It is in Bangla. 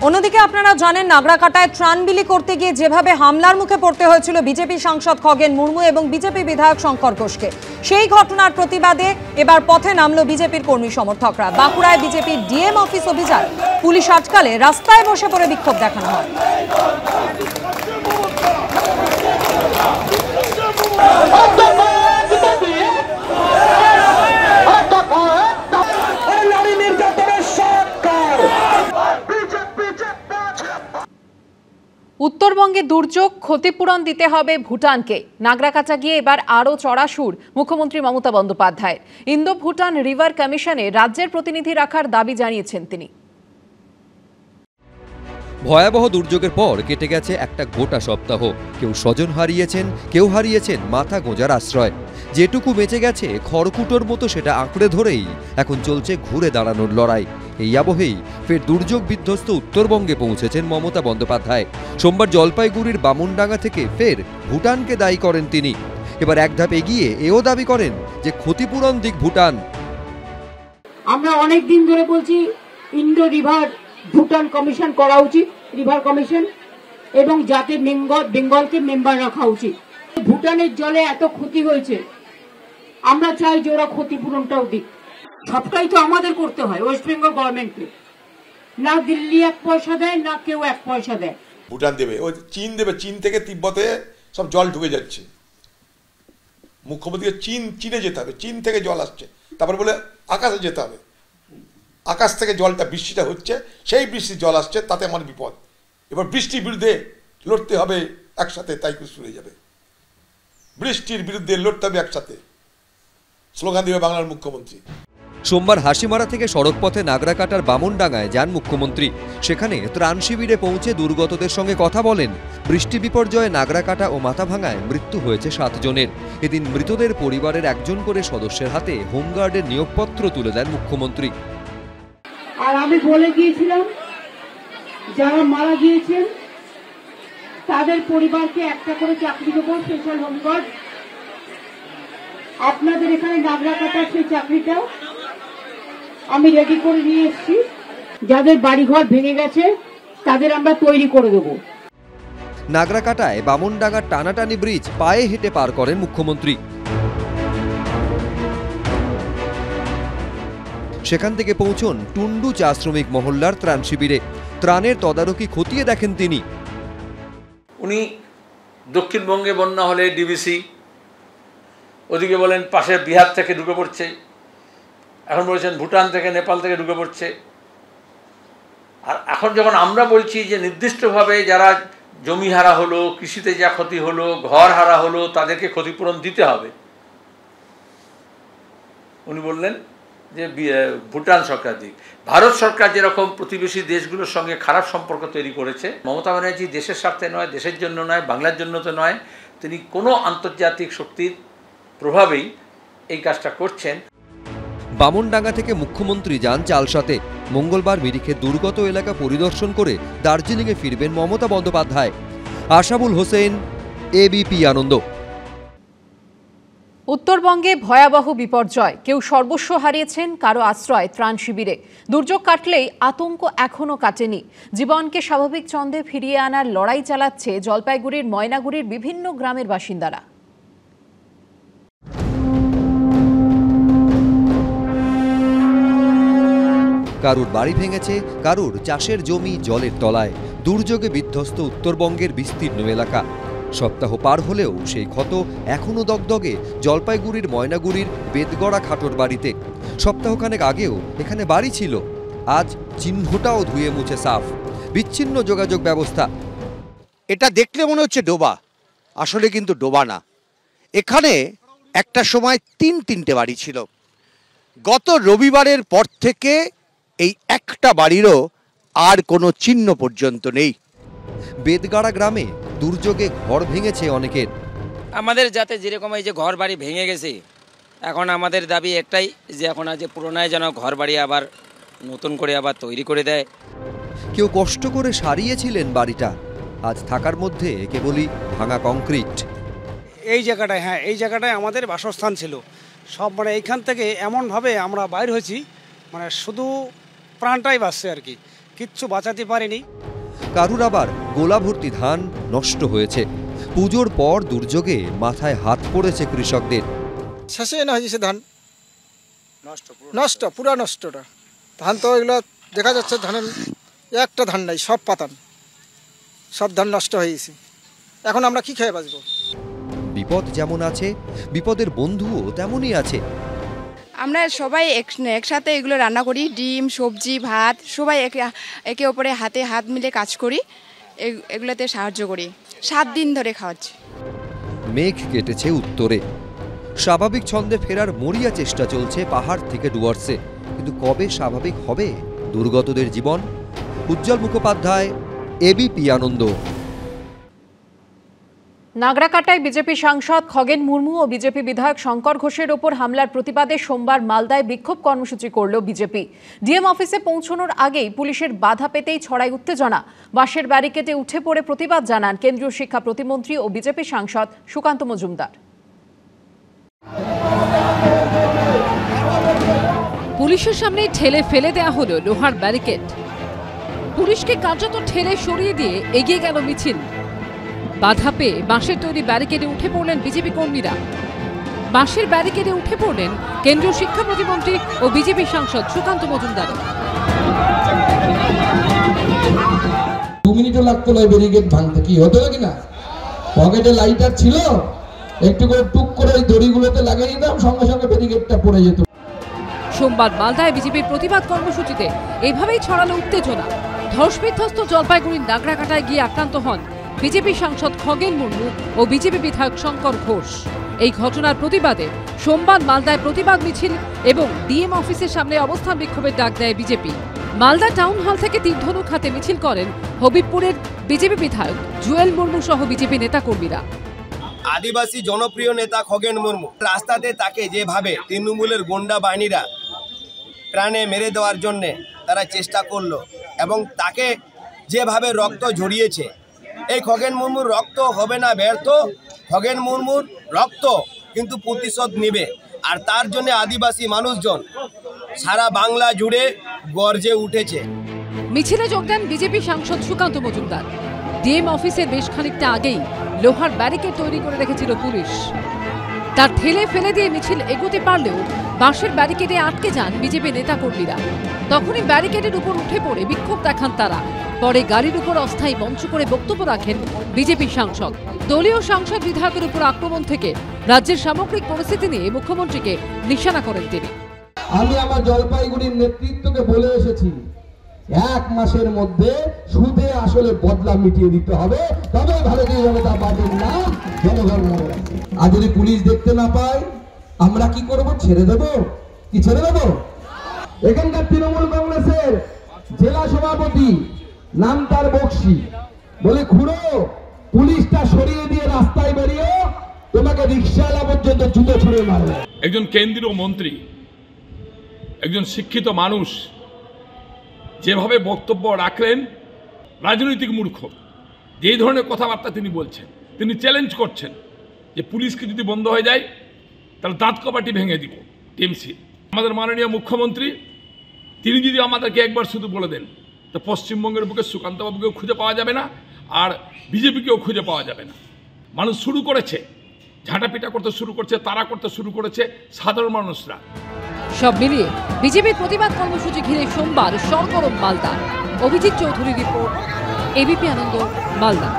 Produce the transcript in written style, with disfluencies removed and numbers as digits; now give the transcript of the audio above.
অন্যদিকে আপনারা জানেন নাগরাকাটায় ত্রাণ বিলি করতে গিয়ে যেভাবে হামলার মুখে পড়তে হয়েছিল বিজেপি সাংসদ খগেন মুর্মু এবং বিজেপি বিধায়ক শঙ্কর ঘোষকে, সেই ঘটনার প্রতিবাদে এবার পথে নামলো বিজেপির কর্মী সমর্থকরা। বাঁকুড়ায় বিজেপির ডিএম অফিস অভিযান, পুলিশ আটকালে রাস্তায় বসে পড়ে বিক্ষোভ দেখানো হয়। উত্তরবঙ্গে দুর্যোগ, ক্ষতিপূরণ দিতে হবে ভুটানকে। নাগরাকাটা গিয়ে এবার আরও চড়া সুর মুখ্যমন্ত্রী মমতা বন্দ্যোপাধ্যায়। ইন্দো ভুটান রিভার কমিশনে রাজ্যের প্রতিনিধি রাখার দাবি জানিয়েছেন তিনি। ভয়াবহ দুর্যোগের পর কেটে গেছে একটা গোটা সপ্তাহ। কেউ স্বজন হারিয়েছেন, কেউ হারিয়েছেন মাথা গোঁজার আশ্রয়। যেটুকু বেঁচে গেছে খড়কুটোর মতো সেটা আঁকড়ে ধরেই এখন চলছে ঘুরে দাঁড়ানোর লড়াই। এই আবহেই ফের দুর্যোগ বিধ্বস্ত উত্তরবঙ্গে পৌঁছেছেন মমতা বন্দ্যোপাধ্যায়। সোমবার জলপাইগুড়ির বামুনডাঙ্গা থেকে ফের ভুটানকে দায়ী করেন তিনি। এবার এক ধাপ এগিয়ে এও দাবি করেন যে ক্ষতিপূরণ দিক ভুটান। আমরা অনেক দিন ধরে বলছি ইন্ডো রিভার ভুটান কমিশন করা উচিত, রিভার কমিশন, এবং যাতে বেঙ্গলকে মেম্বার রাখা উচিত। ভুটানের জলে এত ক্ষতি হয়েছে, আমরা চাই যে ওরা ক্ষতিপূরণটাও দিক। সবটাই তো আমাদের করতে হয়, ওয়েস্ট বেঙ্গল গভর্নমেন্টকে। না দিল্লি 1 পয়সা দেয়, না কেউ 1 পয়সা দেয়। ভুটান দেবে, ওই চীন দেবে। চীন থেকে তিব্বতে সব জল ঢুকে যাচ্ছে। মুখ্যমন্ত্রীকে চীনে যেতে হবে, চীন থেকে জল আসছে। তারপরে বলে আকাশে যেতে হবে, আকাশ থেকে জলটা বৃষ্টিটা হচ্ছে, সেই বৃষ্টির জল আসছে, তাতে আমার বিপদ। এবার বৃষ্টির বিরুদ্ধে লড়তে হবে একসাথে, তাই শুরু হয়ে যাবে। বৃষ্টির বিরুদ্ধে লড়তে হবে একসাথে, স্লোগান দেবে বাংলার মুখ্যমন্ত্রী। সোমবার হাসিমারা থেকে সড়কপথে নাগরাকাটার বামুনডাঙ্গায় যান মুখ্যমন্ত্রী। সেখানে ত্রাণ শিবিরে পৌঁছে দুর্গতদের সঙ্গে কথা বলেন। বৃষ্টি বিপর্যয়ে নাগরাকাটা ও মাথাভাঙায় মৃত্যু হয়েছে 7 জনের। এদিন মৃতদের পরিবারের একজন করে সদস্যের হাতে হোমগার্ডের নিয়োগপত্র তুলে দেন মুখ্যমন্ত্রী। আর আমি বলে গিয়েছিলাম যারা মারা গিয়েছেন তাদের পরিবারকে একটা করে চাকরি দেবো, স্পেশাল হোমগার্ড। আপনাদের এখানে নাগরাকাটার সেই চাকরিটা আমি রেডি করে নিয়ে এসেছি। যাদের বাড়িঘর ভেঙে গেছে তাদের আমরা তৈরি করে দেবো। নাগরাকাটায় বামুনডাঙ্গার টানাটানি ব্রিজ পায়ে হেঁটে পার করেন মুখ্যমন্ত্রী। সেখান থেকে পৌঁছন টুন্ডু চা শ্রমিক মহল্লার ত্রাণ শিবিরে। ত্রাণের তদারকি খতিয়ে দেখেন তিনি। উনি দক্ষিণবঙ্গে বন্যা হলে ডিবিসি, ওদিকে বলেন পাশে বিহার থেকে ঢুকে পড়ছে, এখন বলছেন ভুটান থেকে, নেপাল থেকে ঢুকে পড়ছে। আর এখন যখন আমরা বলছি যে নির্দিষ্টভাবে যারা জমি হারা হলো, কৃষিতে যা ক্ষতি হলো, ঘর হারা হলো, তাদেরকে ক্ষতিপূরণ দিতে হবে, উনি বললেন যে ভুটান সরকার দিক। ভারত সরকার যেরকম প্রতিবেশী দেশগুলোর সঙ্গে খারাপ সম্পর্ক তৈরি করেছে, মমতা ব্যানার্জি দেশের স্বার্থে নয়, দেশের জন্য নয়, বাংলার জন্য তো নয়, তিনি কোনো আন্তর্জাতিক শক্তির প্রভাবেই এই কাজটা করছেন। বামুনডাঙ্গা থেকে মুখ্যমন্ত্রী যান চালসাতে। মঙ্গলবার মিরিখে দুর্গত এলাকা পরিদর্শন করে দার্জিলিংয়ে ফিরবেন মমতা বন্দ্যোপাধ্যায়। আশাবুল হোসেন, এবিপি আনন্দ। উত্তরবঙ্গে ভয়াবহ বিপর্যয়, কেউ সর্বস্ব হারিয়েছেন, কারো আশ্রয় ত্রাণ শিবিরে। দুর্যোগ কাটলেই আতঙ্ক এখনও কাটেনি। জীবনকে স্বাভাবিক ছন্দে ফিরিয়ে আনার লড়াই চালাচ্ছে জলপাইগুড়ির ময়নাগুড়ির বিভিন্ন গ্রামের বাসিন্দারা। কারুর বাড়ি ভেঙেছে, কারুর চাষের জমি জলের তলায়। দুর্যোগে বিধ্বস্ত উত্তরবঙ্গের বিস্তীর্ণ এলাকা। সপ্তাহ পার হলেও সেই ক্ষত এখনও দগদগে জলপাইগুড়ির ময়নাগুড়ির বেদগড়া খাটোর বাড়িতে। সপ্তাহখানেক আগেও এখানে বাড়ি ছিল, আজ চিহ্নটাও ধুয়ে মুছে সাফ। বিচ্ছিন্ন যোগাযোগ ব্যবস্থা। এটা দেখলে মনে হচ্ছে ডোবা, আসলে কিন্তু ডোবা না। এখানে একটা সময় 3-3টে বাড়ি ছিল। গত রবিবারের পর থেকে এই একটা বাড়িরও আর কোনো চিহ্ন পর্যন্ত নেই। বেদগাড়া গ্রামে দুর্যোগে ঘর ভেঙেছে অনেকের। আমাদের যাতে যেরকম এই যে ঘর বাড়ি ভেঙে গেছে, এখন আমাদের দাবি একটাই যে এখন আজ পুরোনায় যেন ঘর বাড়ি আবার নতুন করে আবার তৈরি করে দেয়। কেউ কষ্ট করে সারিয়েছিলেন বাড়িটা, আজ থাকার মধ্যে কেবলই ভাঙা কংক্রিট। এই জায়গাটায়, হ্যাঁ এই জায়গাটায় আমাদের বাসস্থান ছিল সব। মানে এইখান থেকে এমনভাবে আমরা বাইর হয়েছি, মানে শুধু প্রাণটাই বাঁচছে আর কি। কিচ্ছু বাঁচাতে পারেনি। কারুর আবার গোলা ভর্তি ধান নষ্ট হয়েছে। পুজোর পর দুর্যোগে মাথায় হাত পড়েছে কৃষকদের। শেষে না হয়েছে ধান নষ্ট, পুরা নষ্টটা ধান। তো এগুলো দেখা যাচ্ছে ধানের একটা ধান নাই, সব পাতান, সব ধান নষ্ট হয়ে গেছে। এখন আমরা কি খেয়ে বাঁচবো? বিপদ যেমন আছে, বিপদের বন্ধুও তেমনই আছে। আমরা সবাই একসাথে এগুলো রান্না করি, ডিম, সবজি, ভাত, সবাই একে অপরে হাতে হাত মিলে কাজ করি, এগুলোতে সাহায্য করি। 7 দিন ধরে খাওয়াচ্ছি। মেঘ কেটেছে উত্তরে, স্বাভাবিক ছন্দে ফেরার মরিয়া চেষ্টা চলছে পাহাড় থেকে ডুয়ার্সে। কিন্তু কবে স্বাভাবিক হবে দুর্গতদের জীবন? উজ্জ্বল মুখোপাধ্যায়, এবিপি আনন্দ। নাগরাকাটায় বিজেপি সাংসদ খগেন মুর্মু ও বিজেপি বিধায়ক শঙ্কর ঘোষের ওপর হামলার প্রতিবাদে সোমবার মালদায় বিক্ষোভ কর্মসূচি করল বিজেপি। ডিএম অফিসে পৌঁছানোর আগেই পুলিশের বাধা পেতেই ছড়ায় উত্তেজনা। বাঁশের ব্যারিকেডে উঠে পড়ে প্রতিবাদ জানান কেন্দ্রীয় শিক্ষা প্রতিমন্ত্রী ও বিজেপি সাংসদ সুকান্ত মজুমদার। পুলিশের সামনে ঠেলে ফেলে দেয়া হলো লোহার ব্যারিকেড। পুলিশকে কার্যত ঠেলে সরিয়ে দিয়ে এগিয়ে গেল মিছিল। বাধা পেয়ে বাঁশের তৈরি ব্যারিকেডে উঠে পড়লেন বিজেপি কর্মীরা। বাঁশের ব্যারিকেডে উঠে পড়লেন কেন্দ্রীয় শিক্ষা প্রতিমন্ত্রী ও বিজেপি সাংসদ সুকান্ত মজুমদার। 2 মিনিটও লাগতো না ব্যারিকেড ভাঙতে, কি হতো নাকি না? পকেটে লাইটার ছিল, একটু করে টুক করে ওই দড়িগুলোতে লাগিয়ে দিতাম, সঙ্গে সঙ্গে ব্যারিকেডটা পড়ে যেত। সোমবার মালদায় বিজেপির প্রতিবাদ কর্মসূচিতে এভাবেই ছড়ালো উত্তেজনা। ধর্ষবিধ্বস্ত জলপাইগুড়ির নাগরাকাটায় গিয়ে আক্রান্ত হন বিজেপি সাংসদ খগেন মুর্মু ও বিজেপি বিধায়ক শঙ্কর ঘোষ। এই ঘটনার প্রতিবাদে সোমবার মালদায় প্রতিবাদ মিছিল এবং ডিএম অফিসের সামনে অবস্থান বিক্ষোভের ডাক দেয় বিজেপি। মালদা টাউন হল থেকে তীরধনুক হাতে মিছিল করেন হবিবপুরের বিজেপি বিধায়ক জুয়েল মুর্মু সহ বিজেপি নেতাকর্মীরা। আদিবাসী জনপ্রিয় নেতা খগেন মুর্মু রাস্তাতে তাকে যেভাবে তৃণমূলের গোন্ডা বাহিনীরা প্রাণে মেরে দেওয়ার জন্যে তারা চেষ্টা করলো এবং তাকে যেভাবে রক্ত ঝরিয়েছে, এই খগেন মুর্মুর রক্ত হবে না ব্যর্থ। খগেন মুর্মুর রক্ত কিন্তু প্রতিশোধ নেবে, আর তার জন্য আদিবাসী মানুষজন সারা বাংলা জুড়ে গর্জে উঠেছে। মিছিলে যোগ দেন বিজেপি সাংসদ সুকান্ত মজুমদার। ডিএম অফিসের বেশ খানিকটা আগেই লোহার ব্যারিকেড তৈরি করে রেখেছিল পুলিশ। তার ঠেলে ফেলে দিয়ে মিছিল এগোতে পারলেও বাঁশের ব্যারিকেডে আটকে যান বিজেপি নেতাকর্মীরা। তখনই ব্যারিকেডের উপর উঠে পড়ে বিক্ষোভ দেখান তারা। পরে গাড়ির উপর অস্থায়ী মঞ্চ করে বক্তব্য রাখেন বিজেপি সাংসদ। দলীয় সাংসদ বিধায়কের উপর আক্রমণ থেকে রাজ্যের সামগ্রিক পরিস্থিতি নিয়ে মুখ্যমন্ত্রীকে নিশানা করেন তিনি। আমি আমার জলপাইগুড়ির নেতৃত্বকে বলে এসেছি, 1 মাসের মধ্যে সুদে আসলে বদলা মিটিয়ে দিতে হবে, তবে ভারতীয় জনতা পার্টির নাম জনগণ মনে রাখবে। আর যদি পুলিশ দেখতে না পায় আমরা কি করব? ছেড়ে দেব? কি ছেড়ে দেব? এখানকার তৃণমূল কংগ্রেসের জেলা সভাপতি, নাম তার বক্সি, বলে খুঁড়ো, পুলিশটা সরিয়ে দিয়ে রাস্তায় বেরিয়ে তোমাকে রিক্সাওয়ালা পর্যন্ত জুতো ছুঁড়ে মারবে। একজন কেন্দ্রীয় মন্ত্রী, একজন শিক্ষিত মানুষ যেভাবে বক্তব্য রাখলেন, রাজনৈতিক মূর্খ, যে ধরনের কথাবার্তা তিনি বলছেন, তিনি চ্যালেঞ্জ করছেন যে পুলিশকে যদি বন্ধ হয়ে যায় তাহলে দাঁত কপাটি ভেঙে দিব টিএমসি। আমাদের মাননীয় মুখ্যমন্ত্রী তিনি যদি আমাদেরকে একবার শুধু বলে দেন তো পশ্চিমবঙ্গের বুকে সুকান্তবাবুকেও খুঁজে পাওয়া যাবে না, আর বিজেপিকেও খুঁজে পাওয়া যাবে না। মানুষ শুরু করেছে, ঝাঁটাপিটা করতে শুরু করছে, তারা করতে শুরু করেছে সাধারণ মানুষরা। সব মিলিয়ে বিজেপির প্রতিবাদ কর্মসূচি ঘিরে সোমবার সরগরম মালদা। অভিজিৎ চৌধুরী রিপোর্ট, এবিপি আনন্দ, মালদা।